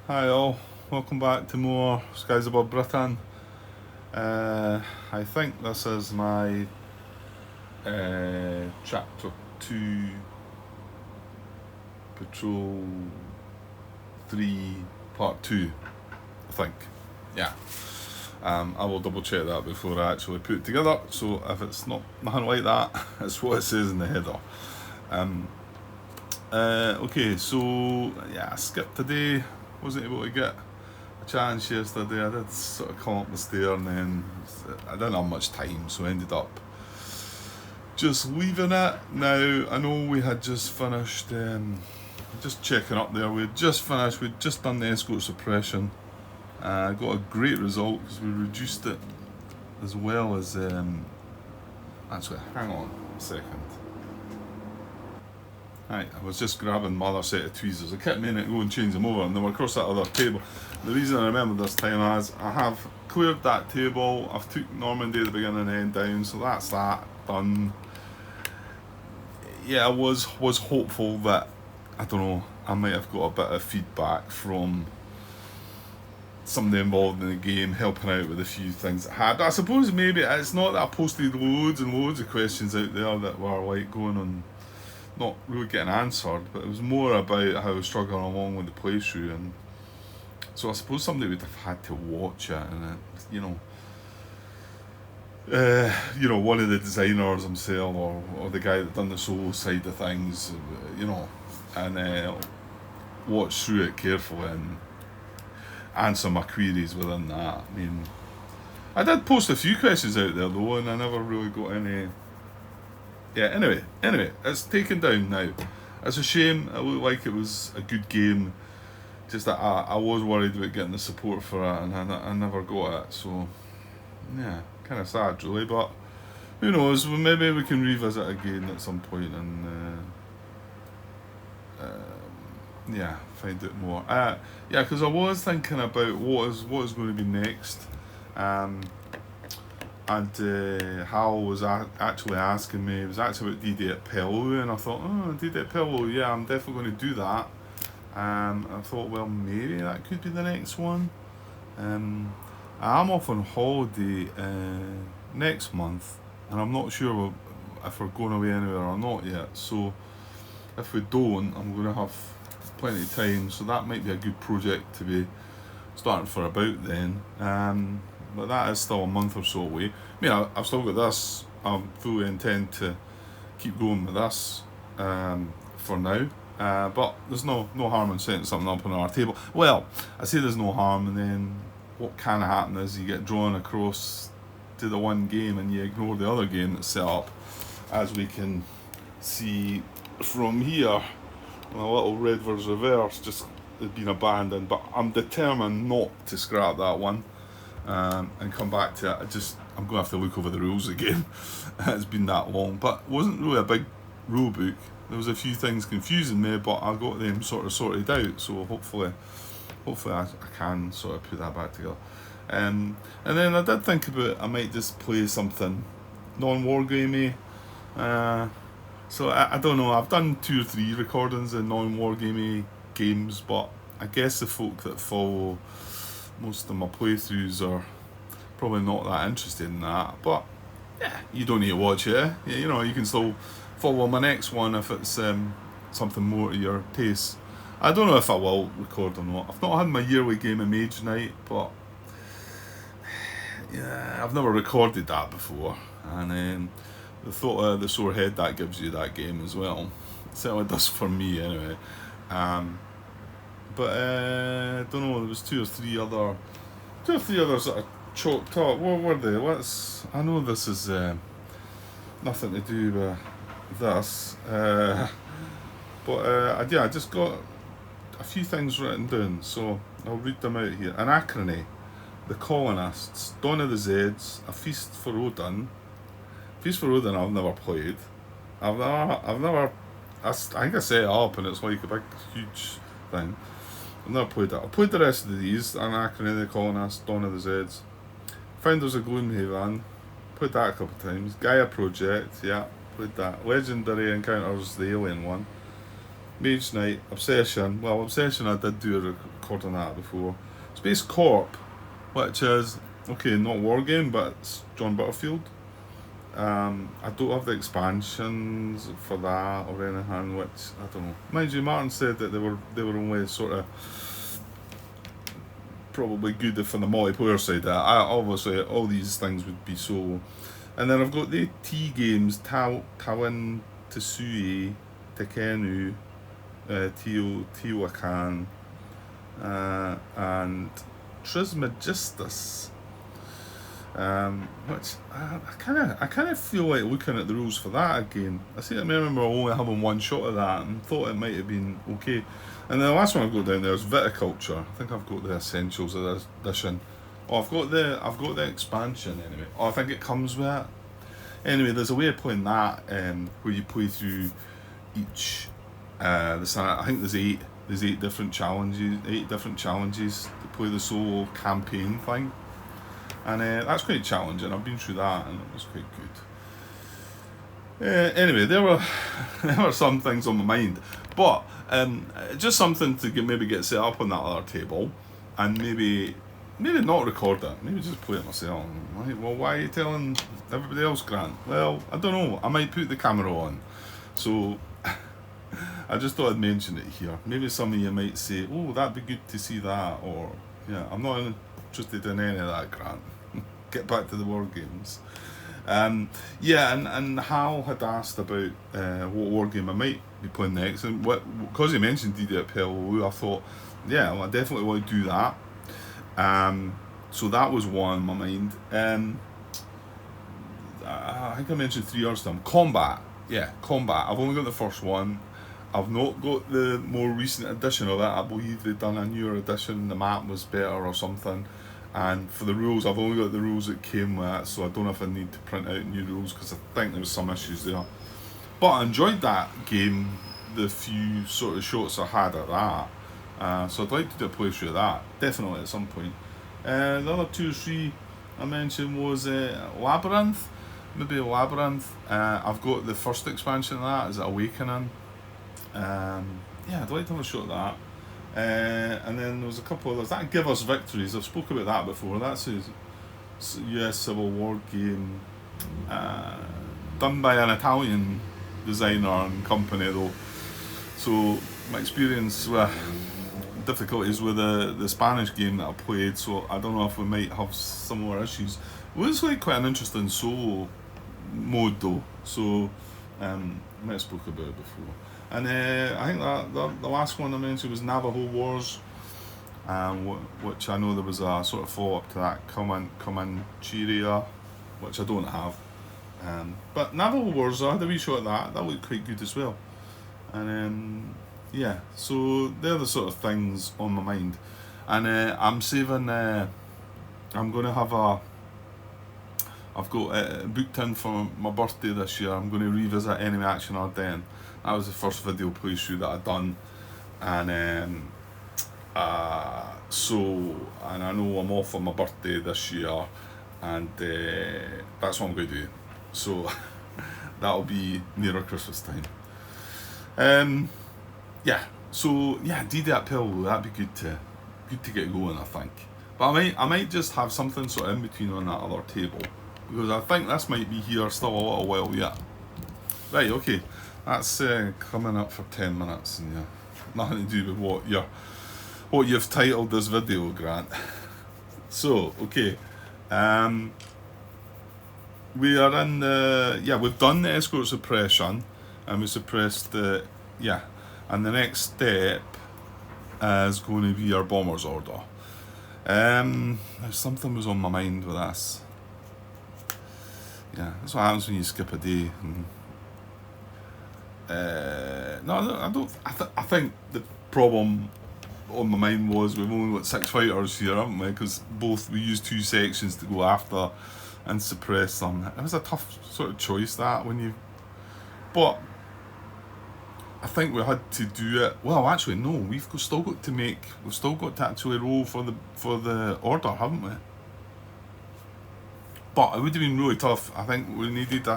Hi all, welcome back to more Skies Above Britain. I think this is my chapter 2, Patrol 3, part 2, I think. Yeah. I will double check that before I actually put it together, so if it's not nothing like that, it's what it says in the header. Okay, so yeah, I skipped today, wasn't able to get chance yesterday. I did sort of come up the stair and then I didn't have much time, so I ended up just leaving it. Now, I know we had just finished, just checking up there, we had just finished, we'd just done the escort suppression. Got a great result because we reduced it as well as. Actually, hang on a second. Right, I was just grabbing my other set of tweezers. I kept meaning to go and change them over and they were across that other table. The reason I remember this time is I have cleared that table, I've took Normandy at the beginning and end down, so that's that done. Yeah, I was hopeful that, I don't know, I might have got a bit of feedback from somebody involved in the game helping out with a few things I had. I suppose maybe it's not that I posted loads and loads of questions out there that were like going on not really getting answered, but it was more about how I was struggling along with the playthrough, and so I suppose somebody would have had to watch it, and one of the designers himself, or the guy that done the solo side of things, and watch through it carefully and answer my queries within that. I mean, I did post a few questions out there though, and I never really got any. Yeah, anyway, it's taken down now. It's a shame. It looked like it was a good game. Just that I was worried about getting the support for it, and I never got it. So, yeah, kind of sad, really. But who knows? Well, maybe we can revisit again at some point and yeah, find out more. Yeah, because I was thinking about what is going to be next. And Hal was actually asking me, it was actually about D-Day at Pellu, and I thought, oh, D-Day at Pellu, yeah, I'm definitely going to do that. I thought, well, maybe that could be the next one. I'm off on holiday next month, and I'm not sure if we're going away anywhere or not yet. So if we don't, I'm going to have plenty of time. So that might be a good project to be starting for about then. But that is still a month or so away. I mean, I've still got this. I fully intend to keep going with this for now. But there's no harm in setting something up on our table. Well, I say there's no harm, and then what can happen is you get drawn across to the one game and you ignore the other game that's set up, as we can see from here. A little Redvers Reverse just has been abandoned, but I'm determined not to scrap that one and come back to it. I'm going to have to look over the rules again. It's been that long, but it wasn't really a big rule book. There was a few things confusing me, but I got them sort of sorted out. So hopefully I can sort of put that back together. And then I did think about I might just play something non-wargamey. So I don't know. I've done 2 or 3 recordings in non-wargamey games, but I guess the folk that follow most of my playthroughs are probably not that interested in that. But yeah, you don't need to watch it. Yeah, you can still follow my next one if it's something more to your taste. I don't know if I will record or not. I've not had my yearly game of Mage Night, but yeah, I've never recorded that before, and the thought of the sore head that gives you that game as well. It certainly does for me anyway. But I don't know. There was two or three others that I chalked up. What were they? I know this is nothing to do with this, but yeah, I just got a few things written down, so I'll read them out here. Anachrony, The Colonists, Dawn of the Zeds, A Feast for Odin. Feast for Odin I've never played. I think I set it up and it's like a big, huge thing. I've never played that. I played the rest of these: Anachrony, The Colonists, Dawn of the Zeds. Founders of Gloomhaven, played that a couple of times. Gaia Project, yeah, played that. Legendary Encounters, the alien one. Mage Knight, Obsession. Well, Obsession I did do a record on that before. Space Corp, which is, okay, not Wargame, but it's John Butterfield. I don't have the expansions for that or anything, which I don't know. Mind you, Martin said that they were only sort of probably good for the multiplayer side. I obviously all these things would be so. And then I've got the T games, Tawin Tsui, Tekenu, Teotihuacan, and Trismegistus. Which I kind of feel like looking at the rules for that again. I remember only having one shot of that and thought it might have been okay. And then the last one I've got down there is Viticulture. I think I've got the essentials of this edition. Oh, I've got the expansion anyway. Oh, I think it comes with it. Anyway, there's a way of playing that where you play through each. I think there's eight different challenges to play the solo campaign thing. And that's quite challenging. I've been through that and it was quite good. Anyway, there were some things on my mind, but just something to maybe get set up on that other table, and maybe not record it. Maybe just play it myself. Right? Well, why are you telling everybody else, Grant? Well, I don't know. I might put the camera on, so I just thought I'd mention it here. Maybe some of you might say, "Oh, that'd be good to see that," or yeah, I'm not interested in any of that, Grant. Get back to the war games. And Hal had asked about what war game I might be playing next, and because he mentioned DD at Pelham, I thought, yeah, well, I definitely want to do that. So that was one in my mind. I think I mentioned 3 others to them. Combat. I've only got the first one. I've not got the more recent edition of it. I believe they've done a newer edition. The map was better or something. And for the rules, I've only got the rules that came with it, so I don't know if I need to print out new rules because I think there was some issues there. But I enjoyed that game, the few sort of shots I had at that. So I'd like to do a playthrough of that, definitely at some point. The other 2 or 3 I mentioned was Labyrinth, maybe Labyrinth. I've got the first expansion of that, is it Awakening? I'd like to have a shot at that. And then there was a couple others. That Give Us Victories, I've spoken about that before. That's a US Civil War game done by an Italian designer and company though. So my experience with difficulties with the Spanish game that I played, so I don't know if we might have similar issues. It was like quite an interesting solo mode though, so I might have spoken about it before. And I think that the last one I mentioned was Navajo Wars, which I know there was a sort of follow-up to that, Comancheria, which I don't have. But Navajo Wars, I had a wee shot at that looked quite good as well. And so they're the sort of things on my mind. And I'm saving, I'm going to have I've got booked in for my birthday this year. I'm going to revisit Enemy Action Ardennes. That was the first video playthrough that I'd done, and and I know I'm off on my birthday this year, and that's what I'm going to do. So that'll be nearer Christmas time. DD at Pelham, that'd be good to get going, I think. But I might just have something sort of in between on that other table, because I think this might be here still a little while yet. Right, okay. That's coming up for 10 minutes, and nothing to do with what you've titled this video, Grant. So, okay, we are in we've done the escort suppression, and we suppressed and the next step is going to be our bomber's order. Something was on my mind with this. Yeah, that's what happens when you skip a day. I think the problem on my mind was we've only got 6 fighters here, haven't we? Because we used 2 sections to go after and suppress them. It was a tough sort of choice but I think we had to do it. Well, actually, no. We've still got to actually roll for the order, haven't we? But it would have been really tough. I think we needed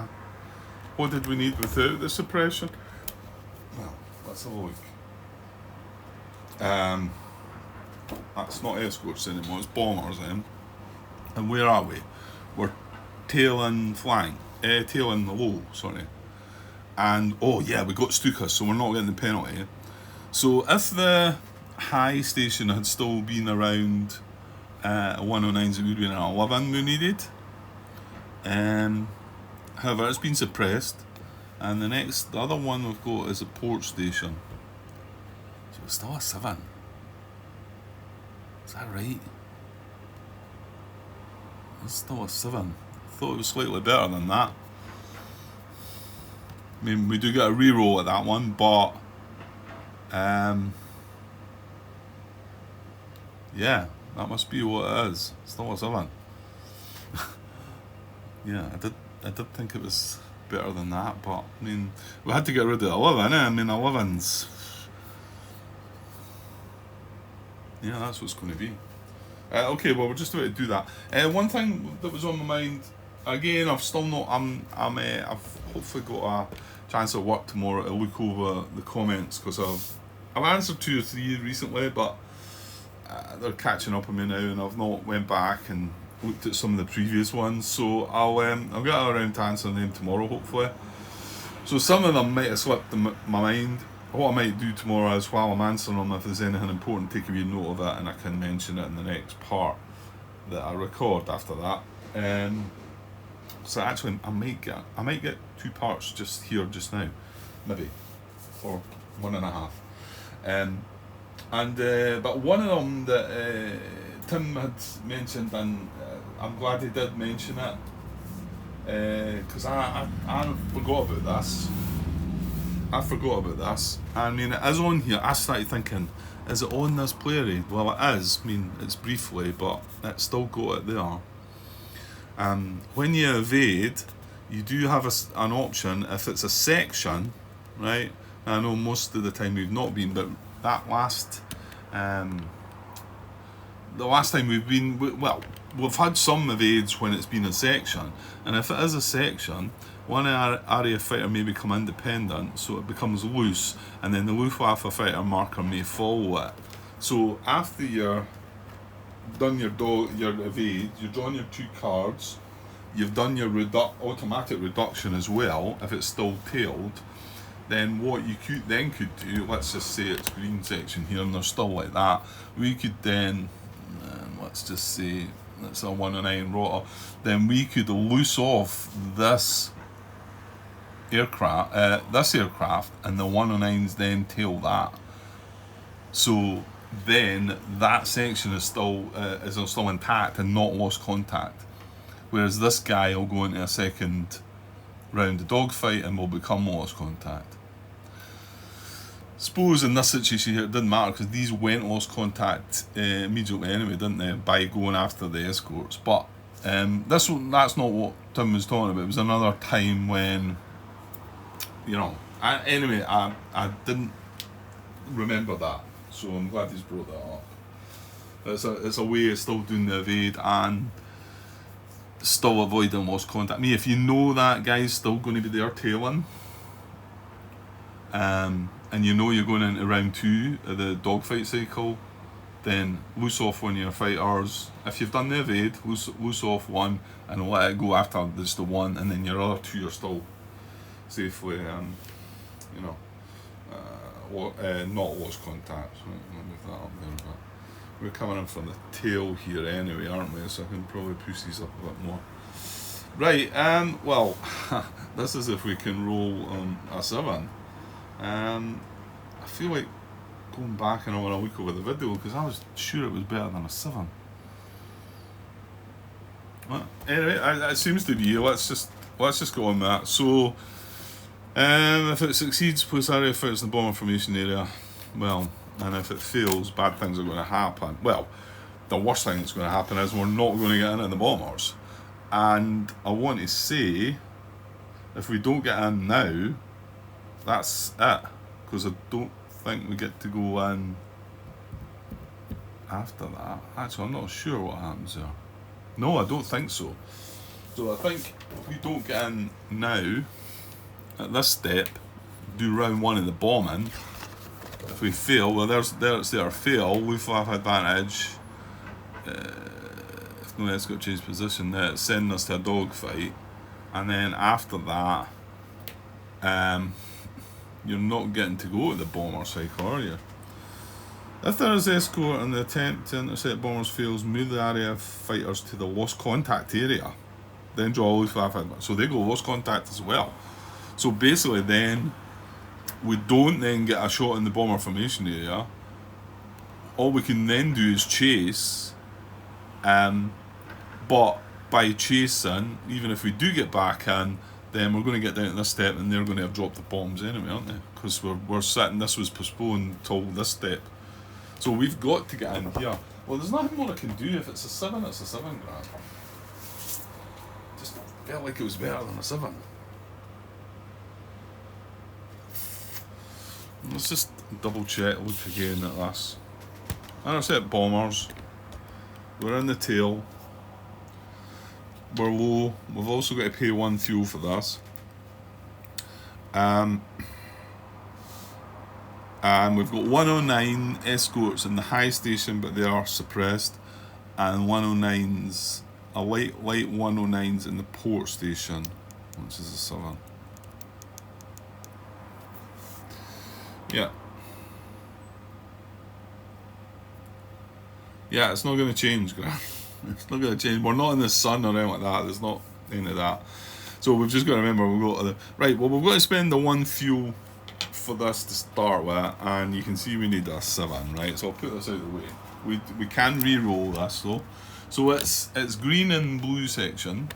what did we need without the suppression? Well, let's have a look. Um, that's not escorts anymore, it's bombers then. And where are we? We're tailing flank, tailing the low, sorry. And oh yeah, we got Stuka, so we're not getting the penalty. So if the high station had still been around 109s, it would have been an 11 we needed. However, it's been suppressed. And the other one we've got is a port station. So it's still a 7. Is that right? It's still a 7. I thought it was slightly better than that. I mean, we do get a reroll at that one, but yeah, that must be what it is. Still a 7. Yeah, I did think it was better than that, but I mean, we had to get rid of 11. I mean, 11's, yeah, that's what's going to be. Okay, well, we're just about to do that. One thing that was on my mind, again, I've still not. I've hopefully got a chance at work tomorrow to look over the comments, because I've answered 2 or 3 recently, but they're catching up on me now, and I've not went back and looked at some of the previous ones. So I'll get around to answering them tomorrow, hopefully. So some of them might have slipped in my mind. What I might do tomorrow is, while I'm answering them, if there's anything important, take a wee note of it, and I can mention it in the next part that I record after that. So actually, I might get 2 parts just here, just now, maybe, or 1.5. But one of them that Tim had mentioned, and I'm glad he did mention it, because I forgot about this. I mean, it is on here. I started thinking, is it on this player aid? Well, it is. I mean, it's briefly, but it's still got it there. When you evade, you do have an option if it's a section, right? I know most of the time we've not been, but that last, the last time we've been, we've had some evades when it's been a section, and if it is a section, one area fighter may become independent, so it becomes loose, and then the Luftwaffe fighter marker may follow it. So after you're done your evade, you've drawn your 2 cards, you've done your automatic reduction as well, if it's still tailed, then what you could do, let's just say it's green section here and they're still like that, we could then, let's just say that's a 109 rotor, then we could loose off this aircraft, and the 109s then tail that. So then that section is still intact and not lost contact. Whereas this guy will go into a second round of dogfight and will become lost contact. Suppose in this situation here it didn't matter, because these went lost contact immediately anyway, didn't they, by going after the escorts. But that's not what Tim was talking about. It was another time when, I didn't remember that, so I'm glad he's brought that up. It's a way of still doing the evade and still avoiding lost contact. If you know that guy's still going to be there tailing, and you know you're going into round 2 of the dogfight cycle, then loose off one of your fighters. If you've done the evade, loose off one and let it go after just the one, and then your other 2 are still safely, not lost contact. So I'll move that up there a bit. We're coming in from the tail here anyway, aren't we? So I can probably push these up a bit more. Right, well, this is if we can roll a 7. I feel like going back and I want to look over the video, because I was sure it was better than a 7. Well, anyway, it seems to be. Let's just go on that. So, if it succeeds, place area fires the bomber formation area. Well, and if it fails, bad things are going to happen. Well, the worst thing that's going to happen is we're not going to get into the bombers. And I want to say, if we don't get in now, that's it. Because I don't think we get to go in after that. Actually, I'm not sure what happens there. No, I don't think so. So I think if we don't get in now, at this step, do round 1 of the bombing, if we fail, well, it's there. Fail, Luftwaffe advantage. If no escort change position, then it's sending us to a dogfight, and then after that, you're not getting to go to the bomber cycle, are you? If there is escort and the attempt to intercept bombers fails, move the area of fighters to the lost contact area. Then draw Luftwaffe advantage. So they go lost contact as well. So basically, then we don't then get a shot in the bomber formation area. All we can then do is chase. But by chasing, even if we do get back in, then we're going to get down to this step and they're going to have dropped the bombs anyway, aren't they? Because we're sitting, this was postponed till this step. So we've got to get in here. Well, there's nothing more I can do. If it's a 7, it's a 7 grand. Just felt like it was better than a 7. Let's just double check, look again at this. Intercept bombers. We're in the tail. We're low. We've also got to pay 1 fuel for this. And we've got 109 escorts in the high station, but they are suppressed. And 109s, a light 109s in the port station, which is a 7. Yeah. Yeah, it's not going to change, Grant. It's not going to change. We're not in the sun or anything like that. There's not any of that. So we've just got to remember, we've got to right, well, we've got to spend the 1 fuel for this to start with, and you can see we need a 7, right? So I'll put this out of the way. We can re-roll this though. So it's green and blue section.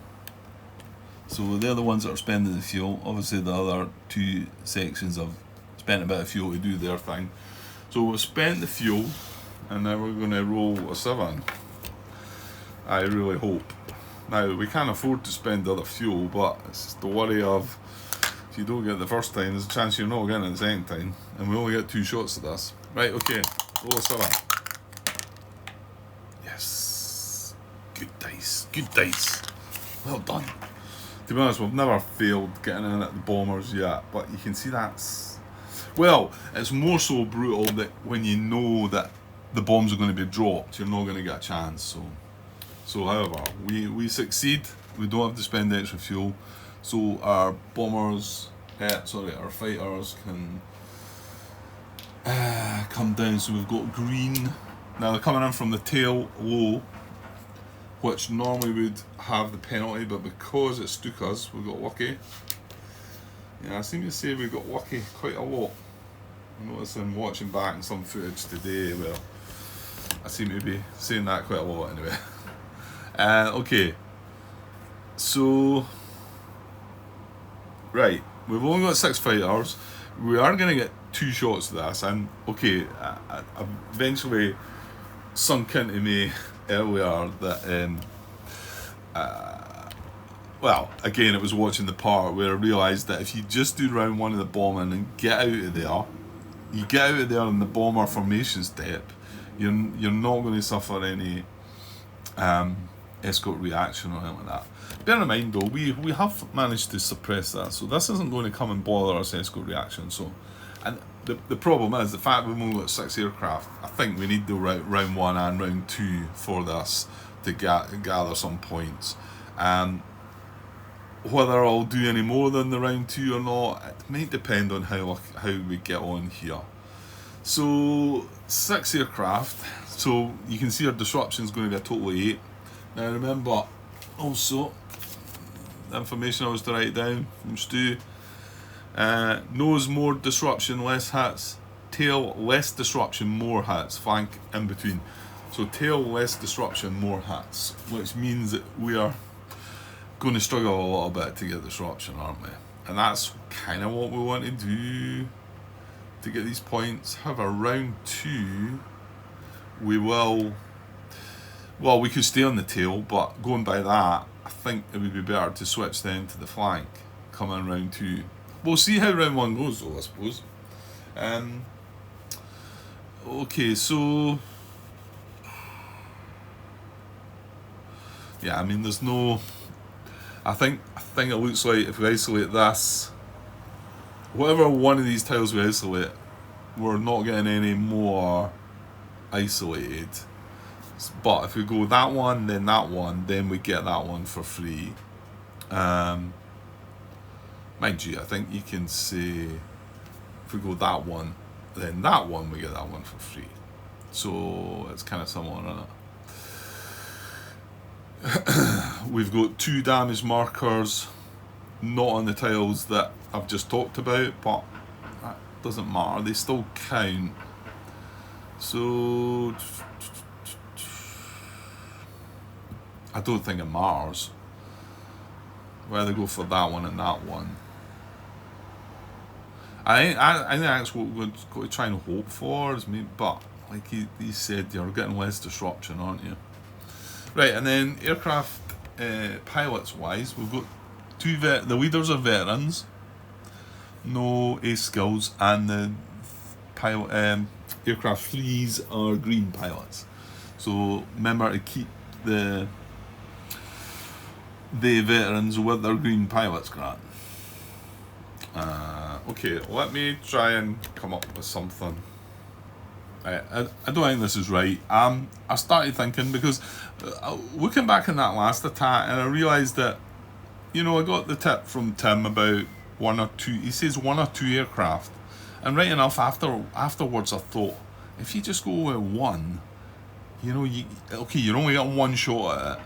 So they're the ones that are spending the fuel. Obviously the other 2 sections have spent a bit of fuel to do their thing. So we've spent the fuel, and now we're going to roll a 7. I really hope. Now, we can't afford to spend other fuel, but it's just the worry of, if you don't get it the first time, there's a chance you're not getting it the second time. And we only get 2 shots of this. Right, okay, roll a 7. Yes. Good dice, good dice. Well done. To be honest, we've never failed getting in at the bombers yet, but you can see that's... Well, it's more so brutal that when you know that the bombs are going to be dropped, you're not going to get a chance. So however, we succeed. We don't have to spend extra fuel. So our bombers, our fighters can come down. So we've got green. Now they're coming in from the tail low, which normally would have the penalty, but because it stuck us, we got lucky. Yeah, I seem to say we got lucky quite a lot. I noticed I'm watching back in some footage today, well, I seem to be saying that quite a lot anyway. Okay, so, right, we've only got 6 fighters. We are going to get 2 shots of this, and okay, I eventually sunk into me earlier that well, again, it was watching the part where I realised that if you just do round 1 of the bombing and get out of there, you get out of there in the bomber formation step, you're not going to suffer any escort reaction or anything like that. Bear in mind though, we have managed to suppress that, so this isn't going to come and bother us escort reaction. So, and the problem is the fact we've only got 6 aircraft. I think we need the round 1 and round 2 for this to gather some points. Whether I'll do any more than the round 2 or not, it might depend on how we get on here. So 6 aircraft, so you can see our disruption is going to be a total of 8. Now remember, also, the information I was to write down from Stu, nose more disruption, less hits, tail less disruption, more hits, flank in between. So tail less disruption, more hits, which means that we are going to struggle a little bit to get disruption, aren't we? And that's kind of what we want to do to get these points. However, round 2, we will, well, we could stay on the tail, but going by that, I think it would be better to switch then to the flank, come in round 2. We'll see how round 1 goes though, I suppose. Okay, so yeah, I mean, there's no, I think it looks like if we isolate this, whatever one of these tiles we isolate, we're not getting any more isolated. But if we go that one, then we get that one for free. Mind you, I think you can say if we go that one, then that one we get that one for free. So it's kind of similar, isn't it? We've got 2 damage markers, not on the tiles that I've just talked about, but that doesn't matter, they still count. So I don't think it matters whether go for that one and that one. I think that's what we're going to try and hope for, is maybe, but like he said, you're getting less disruption, aren't you? Right, and then aircraft pilots wise, we've got the leaders are veterans, no ace skills, and the pilot aircraft fleas are green pilots. So remember to keep the veterans with their green pilots, Grant. Okay, let me try and come up with something. I don't think this is right. I started thinking, because looking back in that last attack, and I realised that, I got the tip from Tim about 1 or 2. He says 1 or 2 aircraft, and right enough afterwards I thought, if you just go with 1, you're only getting 1 shot at it,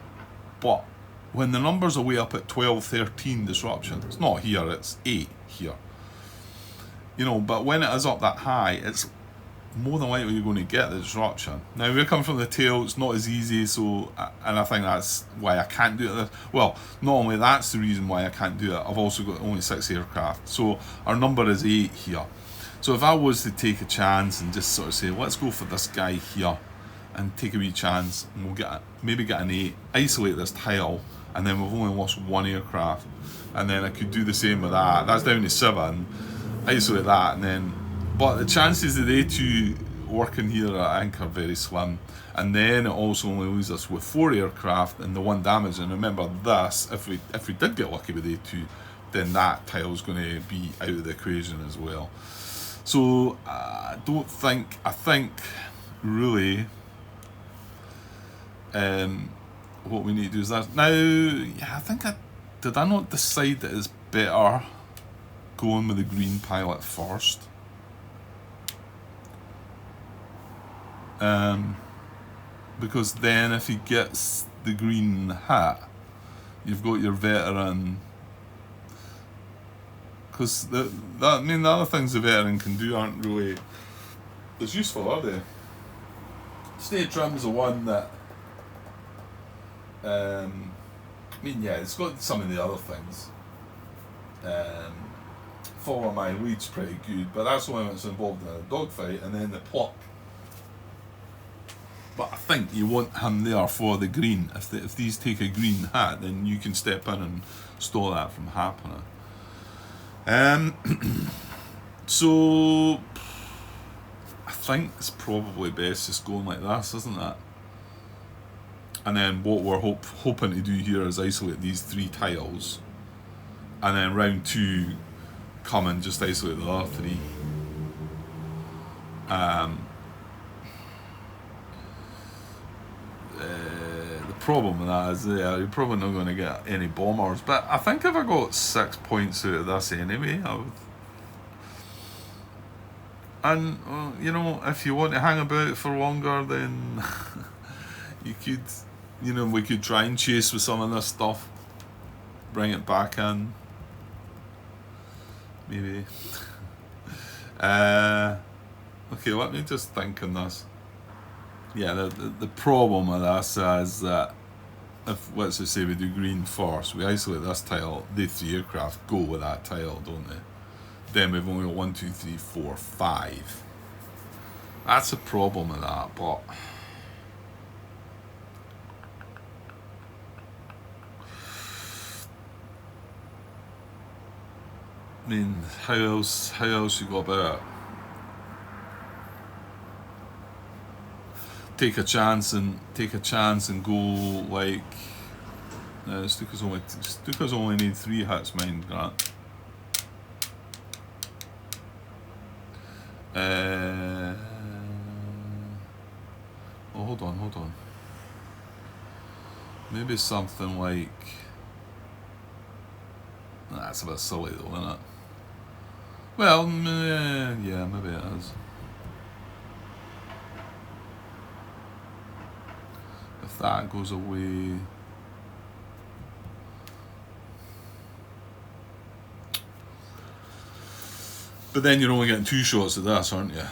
but when the numbers are way up at 12, 13 disruption, it's not here, it's 8 here. But when it is up that high, it's more than likely you're going to get the disruption. Now, we're coming from the tail, it's not as easy, and I think that's why I can't do it. Well, not only that's the reason why I can't do it, I've also got only 6 aircraft. So our number is 8 here. So if I was to take a chance and just sort of say, let's go for this guy here, and take a wee chance, and we'll maybe get an 8, isolate this tile, and then we've only lost 1 aircraft, and then I could do the same with that. That's down to 7, isolate that, and then, but the chances of they 2 working here, I think, are very slim. And then it also only leaves us with 4 aircraft and the 1 damage. And remember this, if we did get lucky with A2, then that tile's going to be out of the equation as well. So I think really what we need to do is that. Now, yeah, did I not decide that it's better going with the green pilot first? Because then if he gets the green hat, you've got your veteran. Because the other things the veteran can do aren't really as useful, are they? State trim's the one that it's got some of the other things. Follow my lead's pretty good, but that's only when it's involved in a dogfight, and then the pluck. But I think you want him there for the green. If these take a green hat, then you can step in and stop that from happening. So I think it's probably best just going like this, isn't it? And then what we're hoping to do here is isolate these 3 tiles, and then round 2 come and just isolate the other 3. The problem with that is you're probably not going to get any bombers, but I think if I got 6 points out of this anyway, I would. And if you want to hang about for longer, then you could, we could try and chase with some of this stuff, bring it back in, maybe. Okay, let me just think on this. Yeah, the problem with this is that if, let's just say we do green first, we isolate this tile, the 3 aircraft go with that tile, don't they? Then we've only got 1, 2, 3, 4, 5. That's a problem with that, but how else you go about it? Take a chance and go like. Stukas only need 3 hits, mind, Grant. Oh, hold on. Maybe something like... That's a bit silly though, isn't it? Well, yeah, maybe it is. If that goes away... But then you're only getting 2 shots of this, aren't you?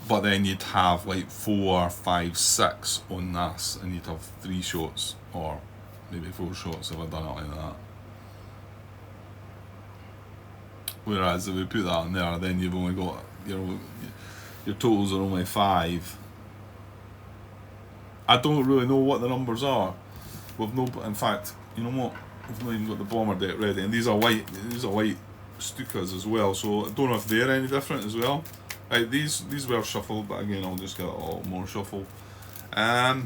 But then you'd have like 4, 5, 6 on this, and you'd have 3 shots, or maybe 4 shots if I done it like that. Whereas if we put that in there, then you've only got your totals are only 5. I don't really know what the numbers are. We've no, in fact, you know what? We've not even got the bomber deck ready, and these are white. These are white Stukas as well. So I don't know if they're any different as well. Right, these were shuffled, but again, I'll just get a lot more shuffle. It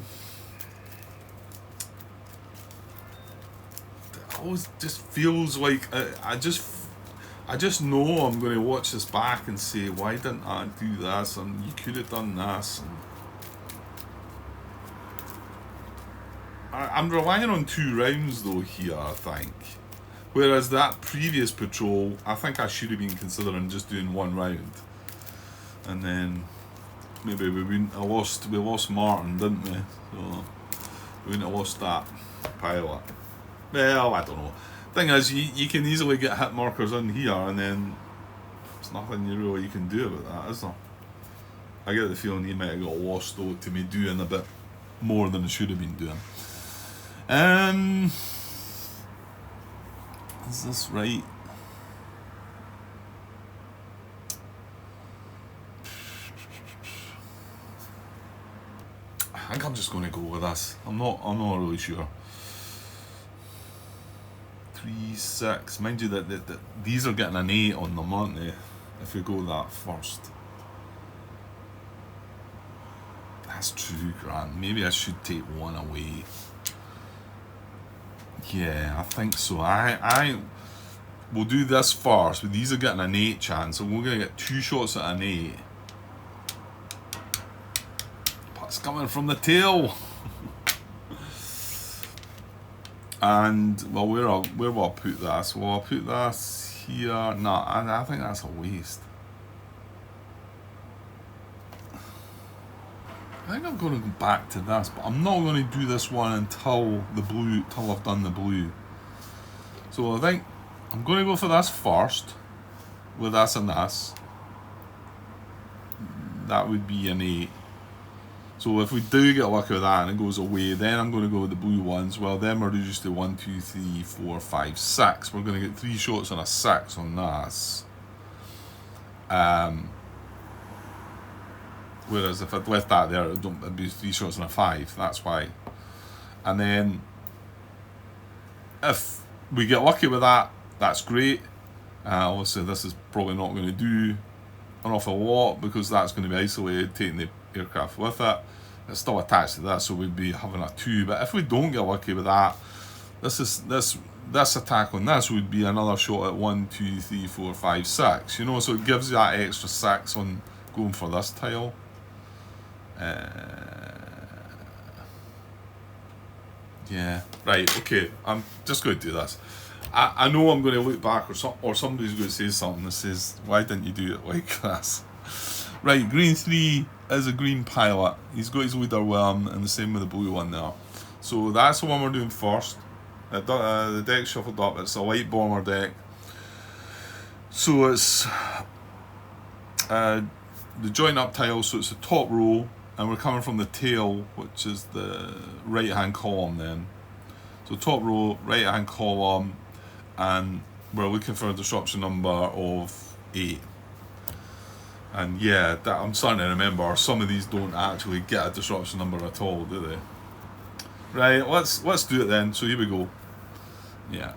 always just feels like I just know I'm going to watch this back and say, why didn't I do this? And you could have done this. And I'm relying on 2 rounds though here, I think. Whereas that previous patrol, I think I should have been considering just doing 1 round. And then maybe we lost Martin, didn't we? So we wouldn't have lost that pilot. Well, I don't know. Thing is, you can easily get hit markers in here, and then there's nothing you can do about that, is there? I get the feeling he might have got lost though to me doing a bit more than I should have been doing. Is this right? I think I'm just going to go with this. I'm not really sure. 3, 6. Mind you that these are getting an 8 on them, aren't they? If we go that first. That's 2 grand. Maybe I should take 1 away. Yeah, I think so. I will do this first, but these are getting an 8 chance, so we're going to get 2 shots at an 8. It's coming from the tail. And well, where will I put this? Well, I'll put this here. No, I think that's a waste. I think I'm going to go back to this, but I'm not going to do this one until I've done the blue. So I think I'm going to go for this first, with this and this. That would be an 8. So if we do get lucky with that and it goes away, then I'm going to go with the blue ones. Well, then we're reduced to 1, 2, 3, 4, 5, 6. We're going to get 3 shots and a 6 on this. Whereas if I'd left that there, it'd be 3 shots and a 5. That's why. And then if we get lucky with that, that's great. Obviously, this is probably not going to do an awful lot because that's going to be isolated, taking the aircraft with it. It's still attached to that, so we'd be having a 2. But if we don't get lucky with that, this attack on this would be another shot at 1, 2, 3, 4, 5, 6. You know, so it gives you that extra 6 on going for this tile. Yeah, right, okay, I'm just going to do this. I know I'm going to look back or somebody's going to say something that says, why didn't you do it like this? Right, green 3 is a green pilot. He's got his leader worm, and the same with the blue one there. So that's the one we're doing first. The deck's shuffled up. It's a light bomber deck. So it's the joint up tile, so it's the top row, and we're coming from the tail, which is the right hand column then. So top row, right hand column, and we're looking for a disruption number of 8. And yeah, I'm starting to remember some of these don't actually get a disruption number at all, do they? Right, let's do it then. So here we go. Yeah,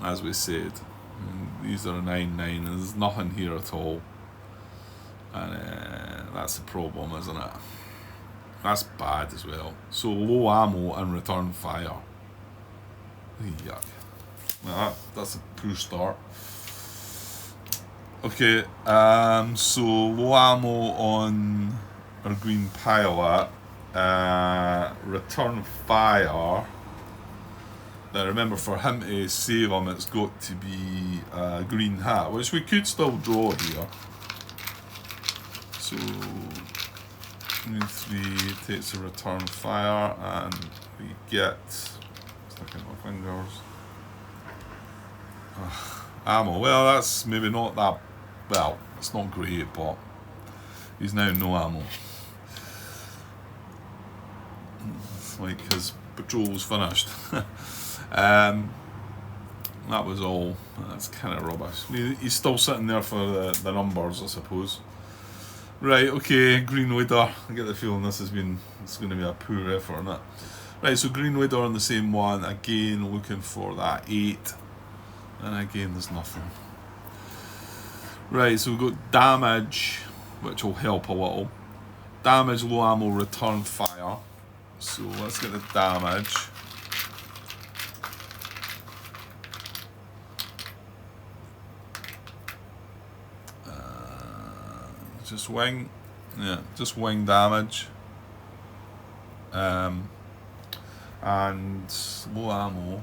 as we said, these are a 9, 9, and there's nothing here at all. And that's the problem, isn't it? That's bad as well. So low ammo and return fire. Yuck. Well, that's a poor start. Okay, so low ammo on our green pilot. return fire. Now remember, for him to save him, it's got to be a green hat, which we could still draw here. So green 3 takes a return fire, and we get, sticking my fingers, ammo. Well, that's maybe not that, well, it's not great, but he's now no ammo. It's like his patrol's finished. That was all. That's kind of rubbish. He's still sitting there for the numbers, I suppose. Right, okay, Green Leader. I get the feeling it's going to be a poor effort on it. Right, so Green Leader on the same one. Again, looking for that 8. And again, there's nothing. Right, so we've got damage, which will help a little. Damage, low ammo, return fire. So let's get the damage. Just wing, yeah, just wing damage, and low ammo,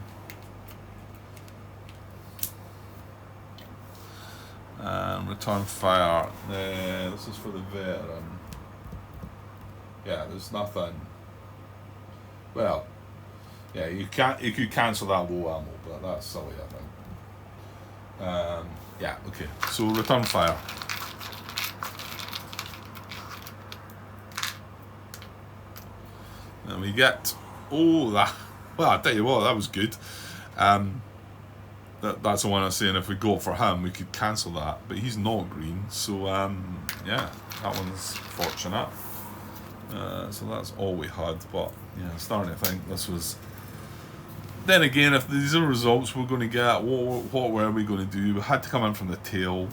and return fire. This is for the veteran. Yeah, there's nothing. Well, yeah, you could cancel that low ammo, but that's silly, I think. Yeah, okay. So return fire. And we get, that, well, I tell you what, that was good. That's the one I was saying, if we go for him, we could cancel that, but he's not green, so yeah, that one's fortunate. So that's all we had, but yeah, I'm starting to think this was. Then again, if these are results we're going to get, what were we going to do? We had to come in from the tail,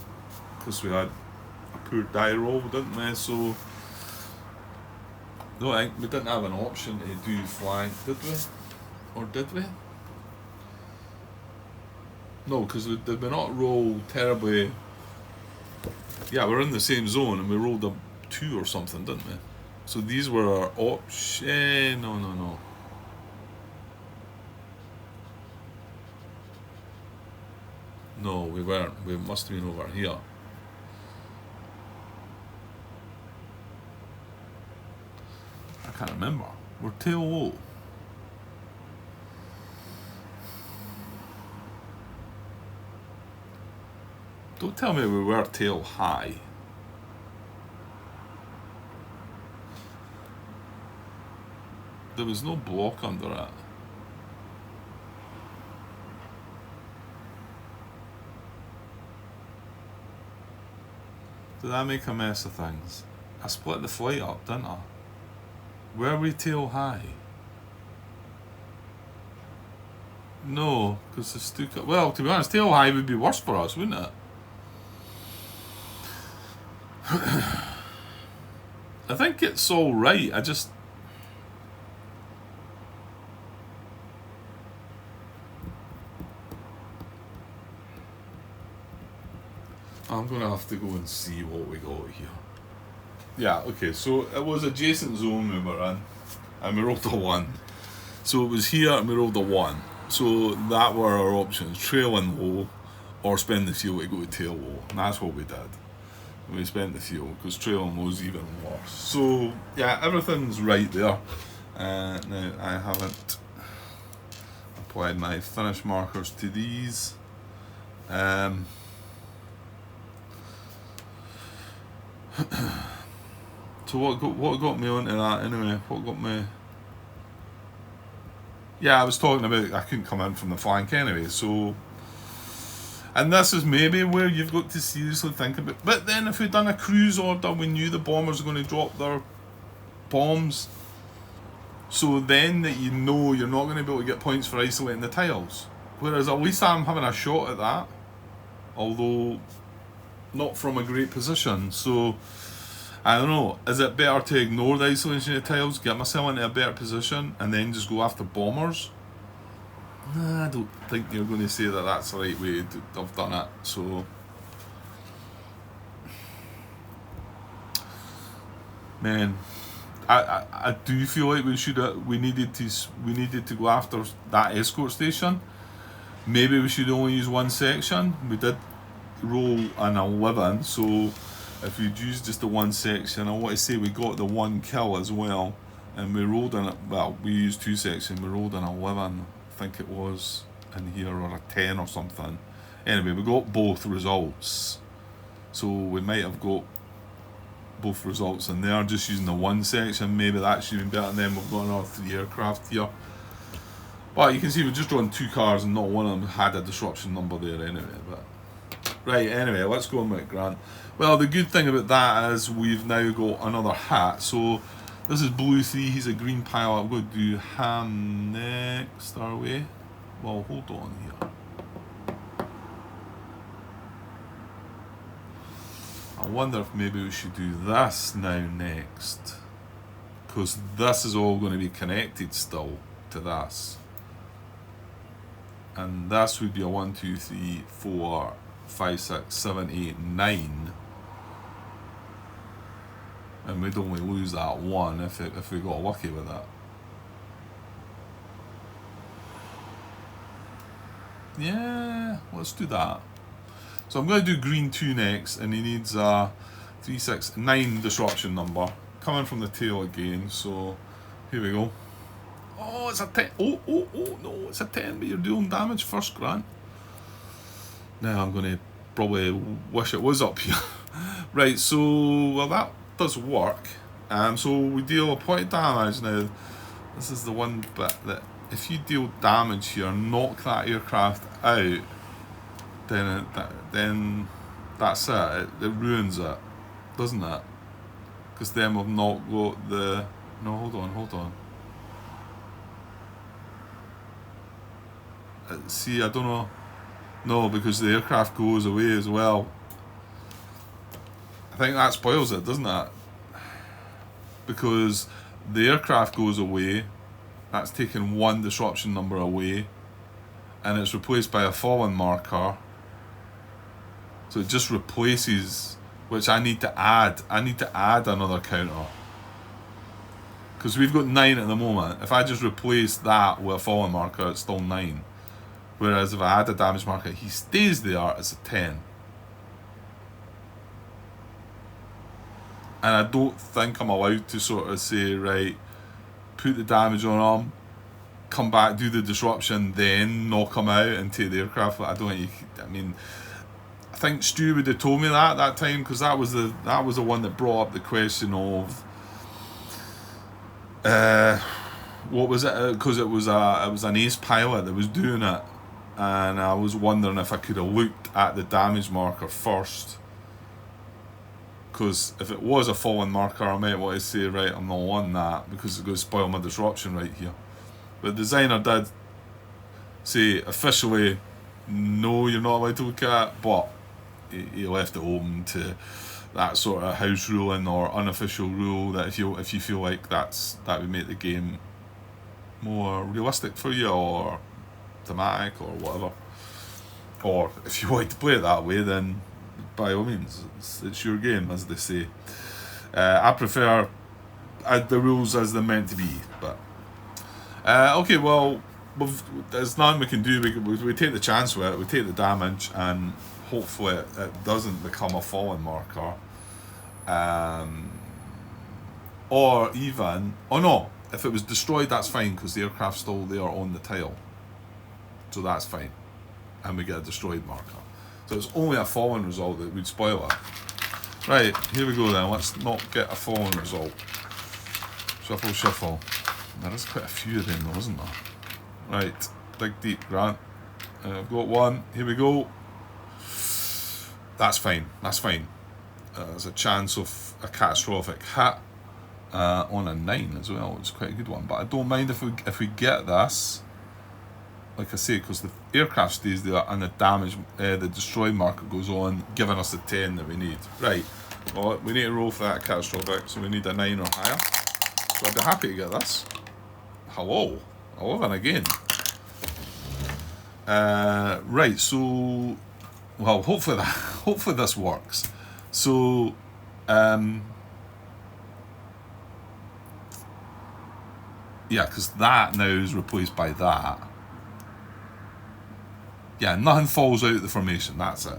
because we had a poor die roll, didn't we? So no, we didn't have an option to do flank, did we? Or did we? No, because did we not roll terribly? Yeah, we're in the same zone and we rolled a 2 or something, didn't we? So these were our options. No. No, we weren't. We must have been over here. I can't remember. We're tail low. Don't tell me we were tail high. There was no block under it. Did I make a mess of things? I split the flight up, didn't I? Were we tail high? No, because the Stuka. Well, to be honest, tail high would be worse for us, wouldn't it? I think it's all right. I'm gonna have to go and see what we got here. Yeah, okay, so it was adjacent zone we were in, and we rolled a 1. So it was here and we rolled a 1. So that were our options: trailing low, or spend the fuel to go to tail low. And that's what we did. We spent the fuel, because trailing low is even worse. So yeah, everything's right there. Now I haven't applied my finish markers to these. So what got me onto that anyway? What got me? Yeah, I was talking about I couldn't come in from the flank anyway. So, and this is maybe where you've got to seriously think about. But then if we'd done a cruise order, we knew the bombers were going to drop their bombs. So then that you know you're not going to be able to get points for isolating the tiles. Whereas at least I'm having a shot at that, although not from a great position. So I don't know, is it better to ignore the isolation of tiles, get myself into a better position, and then just go after bombers? Nah, I don't think you're going to say that that's the right way to have done it. So man, I do feel like we needed to go after that escort station. Maybe we should only use one section. We did roll an 11, so if we'd used just the one section, I want to say we got the one kill as well, and we rolled in it. Well, we used two sections. We rolled an 11, I think it was in here, or a 10 or something. Anyway, we got both results, so we might have got both results in there just using the one section. Maybe that's even better. And then we've got another 3 aircraft here. But you can see we've just drawn 2 cars and not one of them had a disruption number there anyway. But right, anyway, let's go on with Grant. Well, the good thing about that is we've now got another hat. So this is blue 3, he's a green pilot. I'm going to do Ham next, are we? Well, hold on here. I wonder if maybe we should do this now next, because this is all going to be connected still to this, and this would be a 1, 2, 3, 4, 5, 6, 7, 8, 9, and we'd only lose that one if we got lucky with that. Yeah, let's do that. So I'm going to do green 2 next, and he needs a 3, 6, 9 disruption number. Coming from the tail again, so here we go. Oh, it's a 10. Oh, no, it's a 10, but you're doing damage first, Grant. Now I'm going to probably wish it was up here. Right, so, well, that does work. So we deal a point of damage. Now, this is the one bit that if you deal damage here, knock that aircraft out, then that's it. It ruins it, doesn't it? Because then we've not got the... No, hold on. See, I don't know. No, because the aircraft goes away as well. I think that spoils it, doesn't it? Because the aircraft goes away, that's taken one disruption number away, and it's replaced by a fallen marker. So it just replaces, which I need to add. I need to add another counter. Because we've got 9 at the moment. If I just replace that with a fallen marker, it's still 9. Whereas if I add a damage marker, he stays there, it's a 10. And I don't think I'm allowed to sort of say, right, put the damage on him, come back, do the disruption, then knock him out and take the aircraft. I don't think you could, I mean... I think Stu would have told me that time, because that was the one that brought up the question of what was it? Because it was an ace pilot that was doing it, and I was wondering if I could have looked at the damage marker first. Because if it was a fallen marker, I might want to say, right, I'm not on that because it's going to spoil my disruption right here. But the designer did say officially, no, you're not allowed to look at it, but he left it open to that sort of house ruling or unofficial rule that if you feel like that would make the game more realistic for you or thematic or whatever, or if you like to play it that way, then by all means, it's your game, as they say. I prefer the rules as they're meant to be, but okay, well, there's nothing we can do. We take the chance with it, we take the damage, and hopefully it doesn't become a fallen marker, or even, oh no, if it was destroyed, that's fine, because the aircraft's still there on the tile, so that's fine, and we get a destroyed marker. So it's only a fallen result that would spoil it. Right, here we go then, let's not get a fallen result. Shuffle. There is quite a few of them though, isn't there? Right, dig deep, Grant. I've got one, here we go. That's fine. There's a chance of a catastrophic hit on a 9 as well, which is quite a good one. But I don't mind if we get this, like I say, because the aircraft stays there and the damage, the destroy marker goes on, giving us the 10 that we need. Right, well, we need to roll for that catastrophic, so we need a 9 or higher. So I'd be happy to get this. Hello, 11 again. Right, so... Well, hopefully this works. So, Yeah, because that now is replaced by that. Yeah, nothing falls out of the formation, that's it.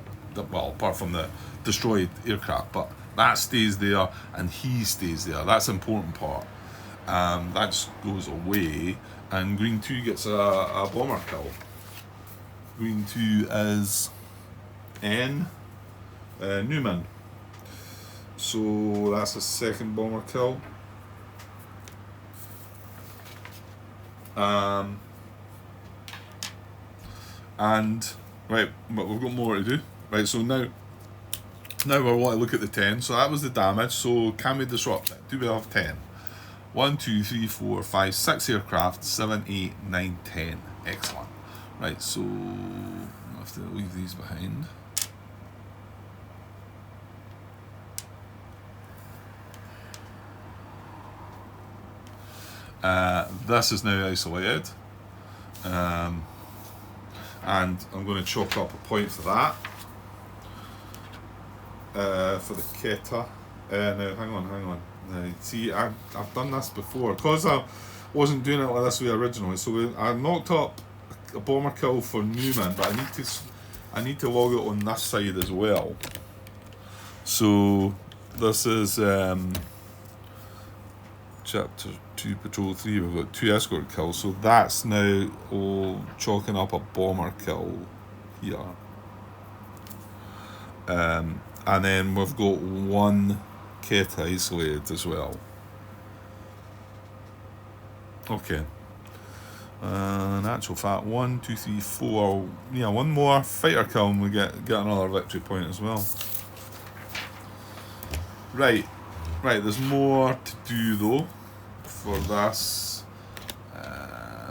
Well, apart from the destroyed aircraft, but that stays there and he stays there. That's the important part. That just goes away, and green 2 gets a bomber kill. Green 2 is N. Newman. So that's a second bomber kill. And right, but we've got more to do. Right, so now we want to look at the 10. So that was the damage. So can we disrupt it? Do we have 10? 1, 2, 3, 4, 5, 6 aircraft, 7, 8, 9, 10. Excellent. Right, so I have to leave these behind. This is now isolated. And I'm going to chalk up a point for that. For the Keta. No, hang on. See, I've done this before. Because I wasn't doing it like this way originally. So I knocked up a bomber kill for Newman, but I need to log it on this side as well. So this is Chapter 2, Patrol 3, we've got 2 escort kills, so that's now all chalking up a bomber kill here. And then we've got 1 Keta isolated as well. Okay. In actual fact, 1, 2, 3, 4, yeah, 1 more fighter kill and we get another victory point as well. Right, there's more to do though. For this,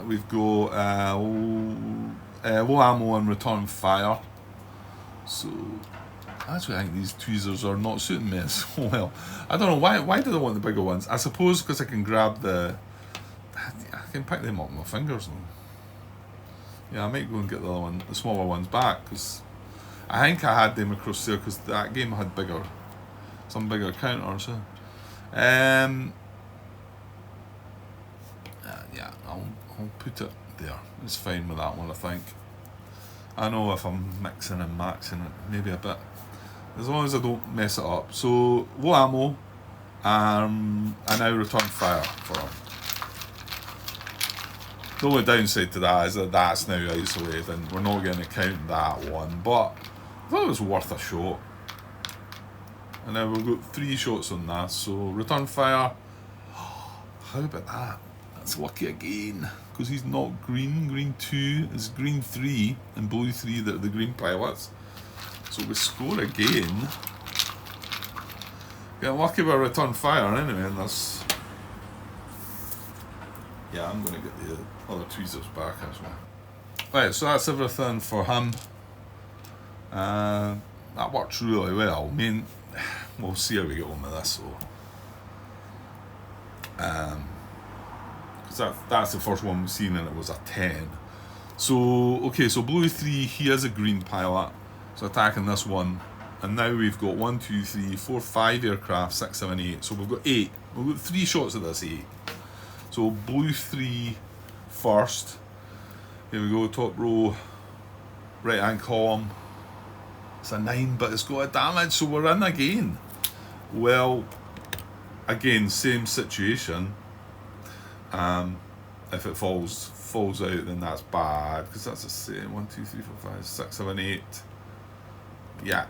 we've got low ammo and return fire. So actually, I think these tweezers are not suiting me as well. I don't know why do they want the bigger ones? I suppose because I can grab I can pick them up with my fingers. Yeah, I might go and get the other one, the smaller ones back, because I think I had them across there because that game had some bigger counters. Yeah, I'll put it there. It's fine with that one, I think. I know if I'm mixing and maxing it, maybe a bit. As long as I don't mess it up. So, low ammo, and now return fire for him. The only downside to that is that that's now isolated and we're not going to count that one, but I thought it was worth a shot. And now we've got 3 shots on that, so return fire. How about that? That's lucky again, because he's not green. Green 2 is green 3 and blue 3 that are the green pilots. So we score again. Get lucky with return fire anyway, and that's... Yeah, I'm going to get the other tweezers back as well. Right, so that's everything for him. That works really well. I mean, we'll see how we get on with this though. Because that's the first one we've seen and it was a 10. So, okay, so blue 3, he is a green pilot. So attacking this one. And now we've got 1, 2, 3, 4, 5 aircraft, 6, 7, 8. So we've got 8. We've got 3 shots at this 8. So blue 3 first. Here we go, top row, right hand column. It's a 9, but it's got a damage, so we're in again. Well, again, same situation. If it falls out, then that's bad, because that's the same. 1, 2, 3, 4, 5, 6, 7, 8. Yeah.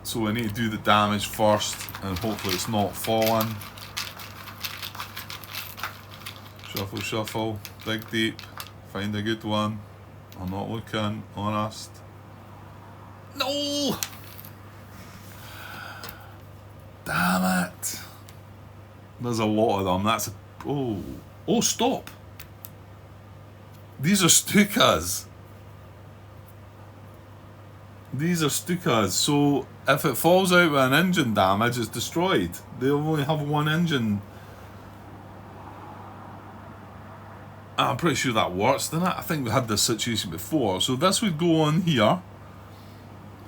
So we need to do the damage first, and hopefully it's not falling. Shuffle, dig deep, find a good one. I'm not looking, honest. No! Damn it! There's a lot of them. That's a... Oh, stop! These are Stukas. So if it falls out with an engine damage, it's destroyed. They'll only have 1 engine. I'm pretty sure that works, doesn't it? I think we had this situation before. So this would go on here,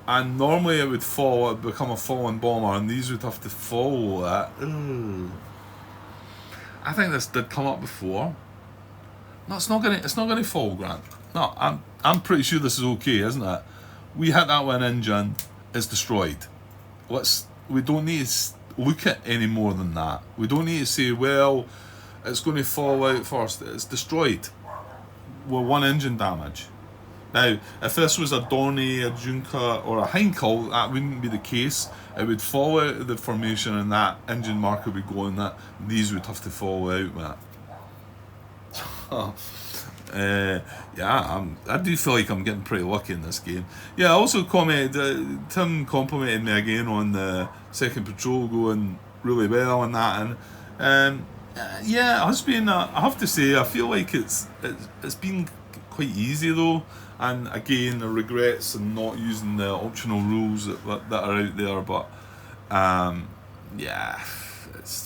and normally it would fall, it would become a fallen bomber, and these would have to follow that. I think this did come up before. No, it's not gonna fall, Grant. No, I'm pretty sure this is okay, isn't it? We hit that one engine, it's destroyed. We don't need to look at any more than that. We don't need to say, well, it's going to fall out first. It's destroyed. With one engine damage. Now, if this was a Dornier, a Junker, or a Heinkel, that wouldn't be the case. It would fall out of the formation and that engine marker would go in that. These would have to fall out, Matt. Yeah, I do feel like I'm getting pretty lucky in this game. Yeah, I also commented, Tim complimented me again on the second patrol going really well and that, and yeah, it has been. I have to say, I feel like it's been quite easy though, and again, the regrets and not using the optional rules that are out there, but yeah,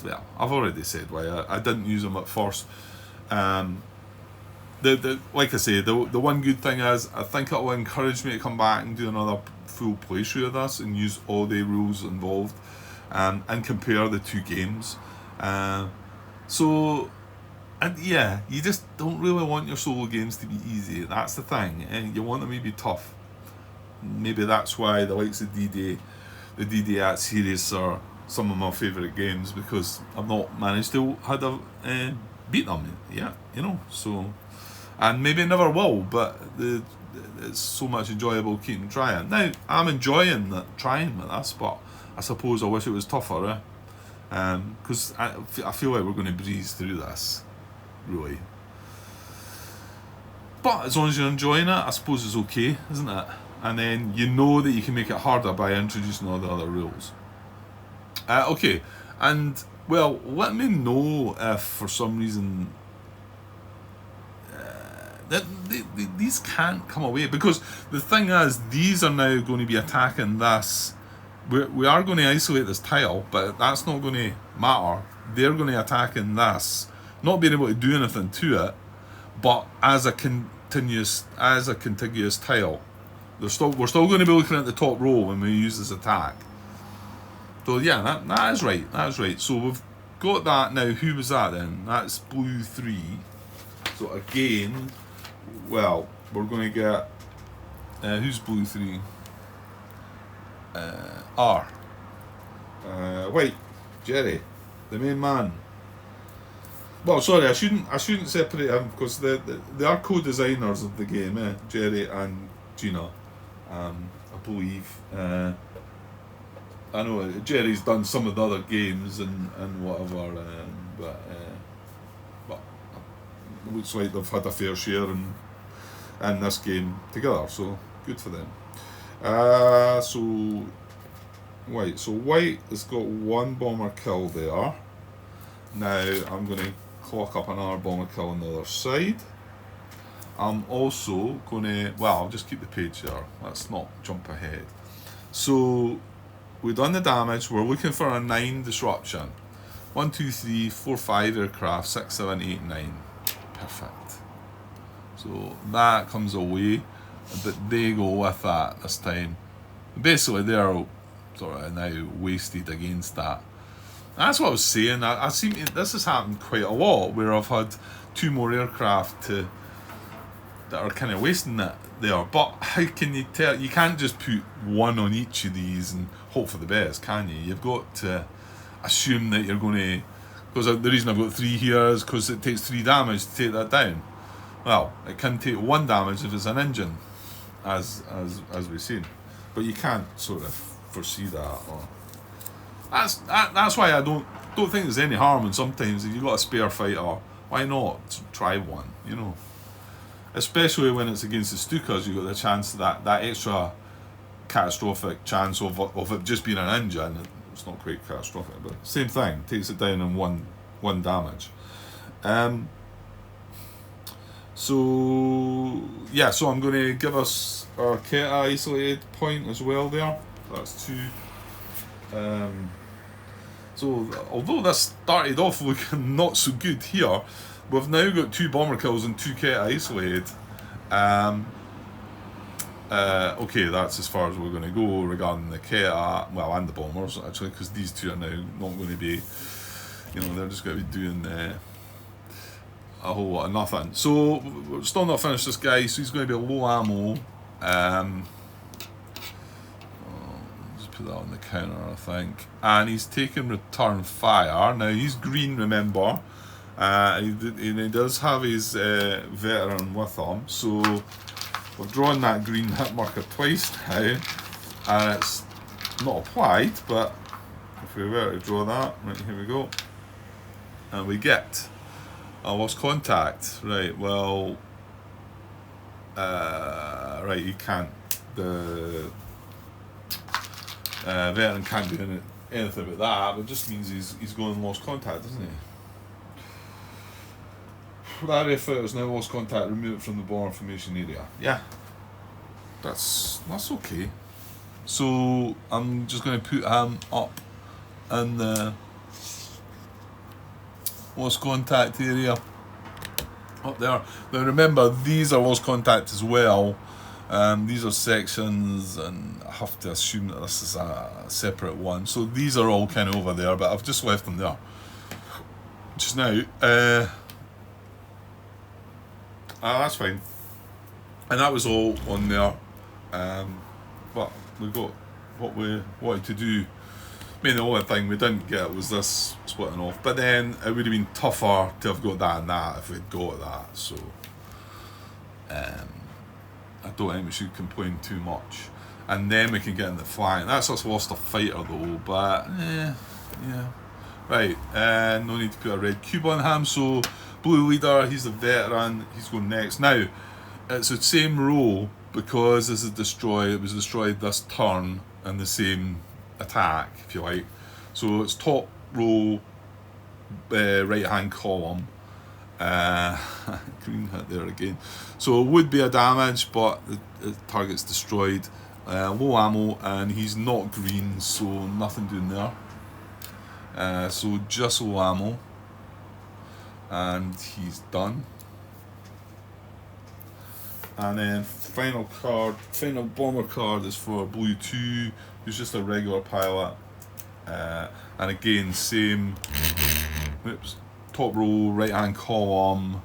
well, I've already said why I didn't use them at first. Like I say, the one good thing is I think it will encourage me to come back and do another full playthrough of this and use all the rules involved, and compare the two games. So, and yeah, you just don't really want your solo games to be easy. That's the thing, and you want them to be tough. Maybe that's why the likes of D-Day, the D-Day at series are some of my favourite games, because I've not managed to beat them yet, you know. So, and maybe never will, but it's so much enjoyable keeping trying. Now, I'm enjoying trying with this, but I suppose I wish it was tougher, because I feel like we're going to breeze through this, really. But as long as you're enjoying it, I suppose it's okay, isn't it? And then you know that you can make it harder by introducing all the other rules. Okay, and well, let me know if for some reason that these can't come away, because the thing is, these are now going to be attacking this. We are going to isolate this tile, but that's not going to matter. They're going to attack in this, not being able to do anything to it, but as a contiguous tile. We're still going to be looking at the top row when we use this attack. So yeah, that is right. That is right. So we've got that now. Who was that then? That's blue 3. So again, well, we're going to get who's blue 3? R. White, Jerry, the main man. Well, sorry, I shouldn't separate him, because they are co-designers of the game, Jerry and Gina. I believe. I know Jerry's done some of the other games and whatever, but it looks like they've had a fair share in this game together, so good for them. So White has got one bomber kill there. Now I'm going to clock up another bomber kill on the other side. I'm also going to, well, I'll just keep the page there, let's not jump ahead. So we've done the damage, we're looking for a 9 disruption. 1, 2, 3, 4, 5 aircraft, 6, 7, 8, 9. Perfect. So that comes away, but they go with that this time. Basically, they're sort of now wasted against that. That's what I was saying. I seem this has happened quite a lot, where I've had 2 more aircraft that are kind of wasting it there. But how can you tell? You can't just put one on each of these and hope for the best, can you? You've got to assume that you're going to. Because the reason I've got 3 here is because it takes 3 damage to take that down. Well, it can take 1 damage if it's an engine, as we've seen, but you can't sort of foresee that. Or that's why I don't think there's any harm in sometimes if you've got a spare fighter, why not try one, you know? Especially when it's against the Stukas, you've got the chance that extra catastrophic chance of it just being an engine. It's not quite catastrophic, but same thing, takes it down in one damage. So yeah, so I'm going to give us our Keta isolated point as well there. That's 2. So although this started off looking not so good here, we've now got 2 bomber kills and 2 Keta isolated. Okay, that's as far as we're going to go regarding the Keta, well, and the bombers actually, because these 2 are now not going to be you know, they're just going to be doing a whole lot of nothing. So we're still not finished this guy, so he's going to be low ammo. Just put that on the counter, I think. And he's taking return fire. Now he's green, remember. He does have his veteran with him, so we've drawn that green hit marker twice now, and it's not applied, but if we were to draw that, right, here we go, and we get a lost contact. Right, well, right, he can't, the veteran can't do anything about that, but it just means he's going lost contact, doesn't he? That effort is now lost contact, remove it from the bomber formation area. Yeah, that's okay. So I'm just going to put him up in the lost contact area up there. Now remember, these are lost contact as well. These are sections, and I have to assume that this is a separate one. So these are all kind of over there, but I've just left them there just now. That's fine. And that was all on there. But we got what we wanted to do. I mean, the only thing we didn't get was this splitting off. But then it would have been tougher to have got that and that if we'd got that. So I don't think we should complain too much. And then we can get in the flank. That's us lost a fighter though, but yeah. Right, no need to put a red cube on him. So blue leader, he's the veteran, he's going next. Now, it's the same row because this is destroyed, it was destroyed this turn in the same attack, if you like. So it's top row, right hand column. Green hit there again. So it would be a damage, but the target's destroyed. Low ammo, and he's not green, so nothing doing there. So just low ammo. And he's done. And then final bomber card is for Blue 2, who's just a regular pilot. And again, same, top row, right hand column.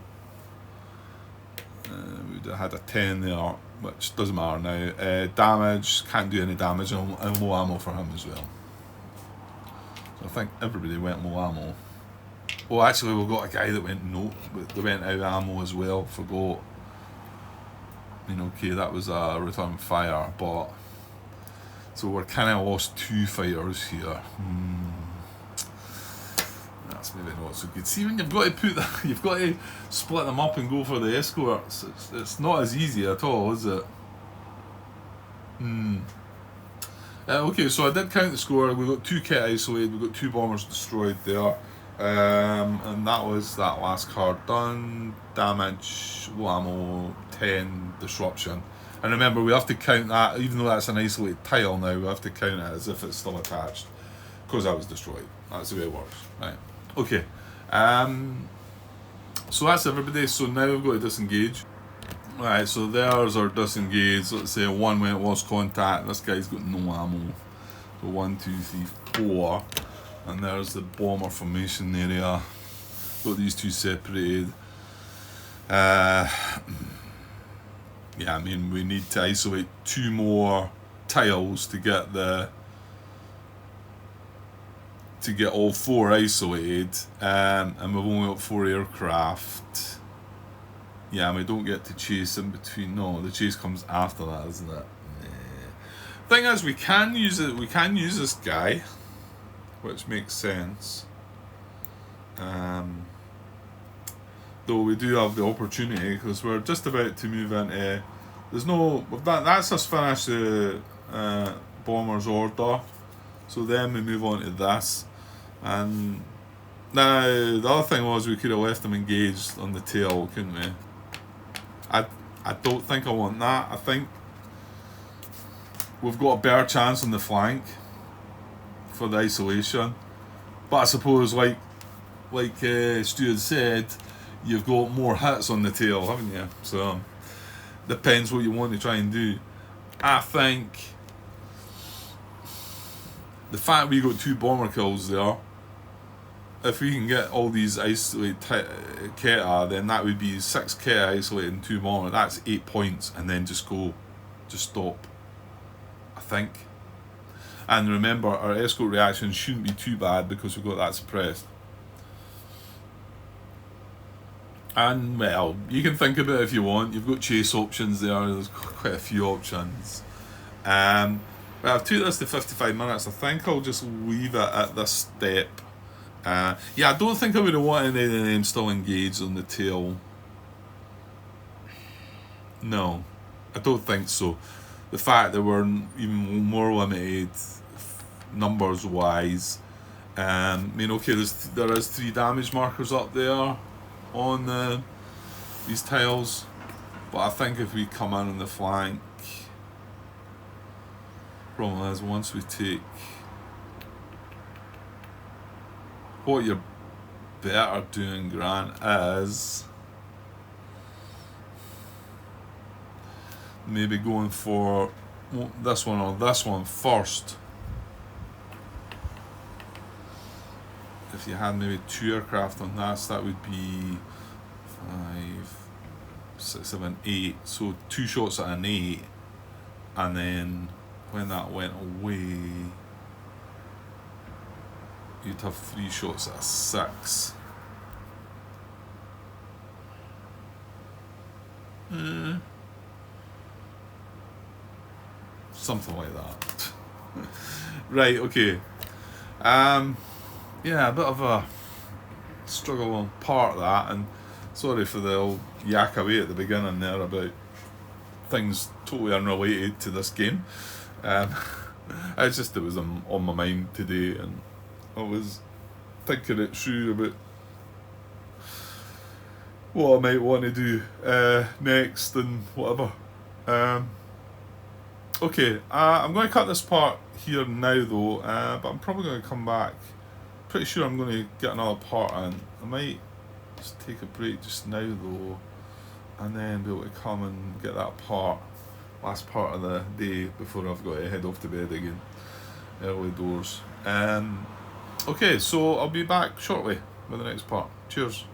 We'd have had a 10 there, which doesn't matter now. Damage, can't do any damage, and low ammo for him as well. So I think everybody went low ammo. Oh, actually, we've got a guy that went they went out of ammo as well. Forgot. I mean, okay, that was a return fire, but so we're kind of lost 2 fighters here. That's maybe not so good. See, when you've got to put that, you've got to split them up and go for the escorts. It's not as easy at all, is it? Okay, so I did count the score. We got 2 kit isolated. We got 2 bombers destroyed there. And that was that last card done. Damage, low ammo, 10, disruption. And remember, we have to count that, even though that's an isolated tile now, we have to count it as if it's still attached, because that was destroyed. That's the way it works. Right. Okay. So that's everybody. So now we've got to disengage. Right, so there's our disengage. Let's say 1 went lost contact. This guy's got no ammo. So 1, 2, 3, 4. And there's the bomber formation area. Got these 2 separated. Yeah, I mean, we need to isolate 2 more tiles to get all 4 isolated. And we've only got 4 aircraft. Yeah, and we don't get to chase in between. No, the chase comes after that, isn't it? Thing is, we can use it. We can use this guy, which makes sense. Though we do have the opportunity, because we're just about to move into. That's us finished the bomber's order. So then we move on to this, and now the other thing was we could have left them engaged on the tail, couldn't we? I don't think I want that. I think we've got a better chance on the flank for the isolation, but I suppose like Stu had said, you've got more hits on the tail, haven't you? So depends what you want to try and do. I think the fact we got 2 bomber kills there if we can get all these isolate Keta, then that would be 6 Keta isolated and 2 more. That's 8 points, and then just stop. I think. And remember, our escort reaction shouldn't be too bad because we've got that suppressed. And well, you can think about it if you want. You've got chase options there. There's quite a few options. But I've took this to 55 minutes. I think I'll just leave it at this step. Yeah, I don't think I would have wanted any of them still engaged on the tail. No, I don't think so. The fact that we're even more limited numbers wise. I mean, okay, there is 3 damage markers up there on these tiles, but I think if we come in on the flank, problem is once we take, what you're better doing, Grant, is maybe going for this one or this one first. If you had maybe 2 aircraft on that, so that would be 5, 6, 7, 8. So 2 shots at an 8, and then when that went away, you'd have 3 shots at a 6. Something like that. Right, okay. Yeah, a bit of a struggle on part of that, and sorry for the old yak away at the beginning there about things totally unrelated to this game. It's just it was on my mind today, and I was thinking it through about what I might want to do next and whatever. Okay, I'm going to cut this part here now though, but I'm probably going to come back. Pretty sure I'm going to get another part in. I might just take a break just now though, and then be able to come and get that last part of the day before I've got to head off to bed again, early doors. Okay, so I'll be back shortly with the next part. Cheers.